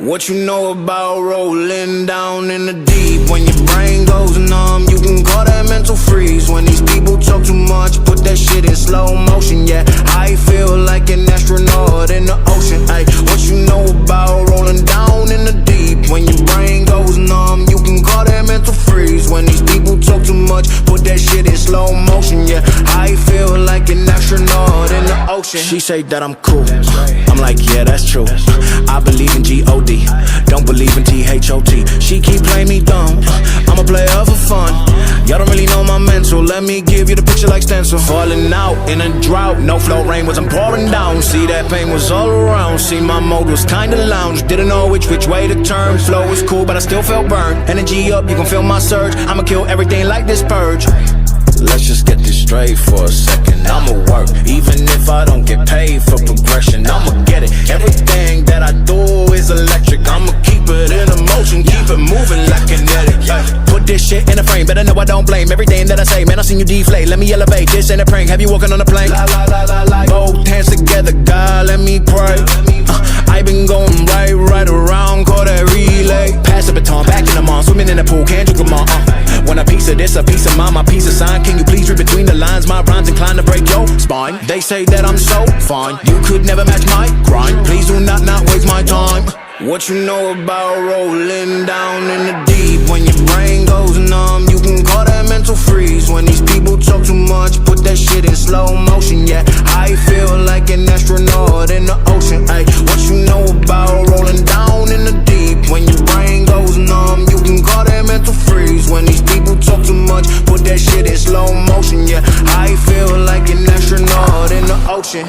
What you know about rolling down in the deep? When your brain goes numb, you can call that mental freeze. When these people talk too much, put that shit in slow motion. Yeah, I feel like an astronaut in the ocean. Ay, what you know about rolling down in the deep? When your brain goes numb, you can call that mental freeze. When these people talk too much, put that shit in slow motion. Yeah, I feel like an astronaut in the ocean. She say that I'm cool, I'm like, yeah, that's true. I believe in G-O-D, don't believe in T-H-O-T. She keep playing me dumb, I'm a player for fun. Y'all don't really know my mental, let me give you the picture like stencil. Falling out in a drought, no flow, rain wasn't pouring down. See, that pain was all around, see, my mode was kinda lounge. Didn't know which way to turn, flow was cool but I still felt burned. Energy up, you can feel my surge, I'ma kill everything like this purge. Let's just get this straight for a second. I'ma work, even if I don't get paid for progression. I'ma get it, everything that I do is electric. I'ma keep it in motion, keep it moving like kinetic. Put this shit in a frame, better know I don't blame everything that I say. Man, I seen you deflate, let me elevate, this ain't a prank. Have you walking on a plane? Both hands together, God, let me pray. I been going right around, call that relay. Pass the baton, back in the mall, swimming in the pool, can't drink them all. Want a piece of this, a piece of mine, my piece of sign. Can you please read between the lines? My rhymes inclined to break your spine. They say that I'm so fine, you could never match my grind. Please do not waste my time. What you know about rolling down in the deep? When your brain goes numb, you can call that mental freeze. When these people talk too much, put that shit in slow motion. Yeah, I feel like an astronaut in the ocean. Ay, what you know about rolling down in the deep? When your brain goes numb, you can call that mental freeze. When these people talk too much, put that shit in slow motion. Yeah, I feel like an astronaut in the ocean.